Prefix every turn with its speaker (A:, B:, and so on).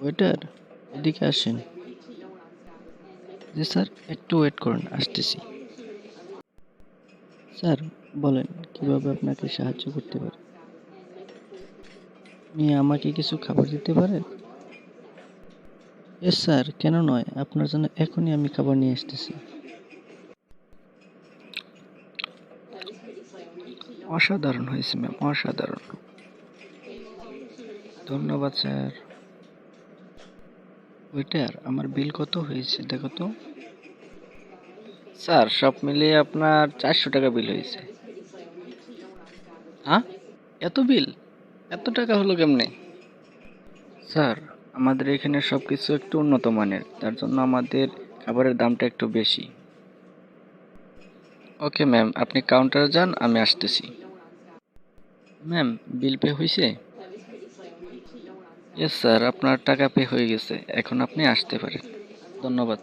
A: Waiter, এদিকে আসেন। জি sir, একটু ওয়েট করুন, আসতেছি। স্যার, বলেন কিভাবে আপনাকে সাহায্য করতে পারি? আপনি আমাকে কিছু খাবার দিতে পারেন? এস স্যার, কেন নয়, আপনার জন্য এখনই আমি খাবার নিয়ে আসতেছি। অসাধারণ হয়েছে ম্যাম, অসাধারণ। ধন্যবাদ স্যার। ওয়েটার, আমার বিল কত হয়েছে দেখো তো। স্যার, সব মিলিয়ে আপনার 400 টাকা বিল হয়েছে। হ্যাঁ, এত বিল? এত টাকা হলো কেমনে? স্যার, আমাদের এখানে সবকিছু একটু উন্নত মানের, তার জন্য আমাদের খাবারের দামটা একটু বেশি। ওকে ম্যাম, আপনি কাউন্টারে যান, আমি আসতেছি। ম্যাম, বিল পে হয়েছে? ইয়েস স্যার, আপনার টাকা পে হয়ে গেছে, এখন আপনি আসতে পারেন। ধন্যবাদ।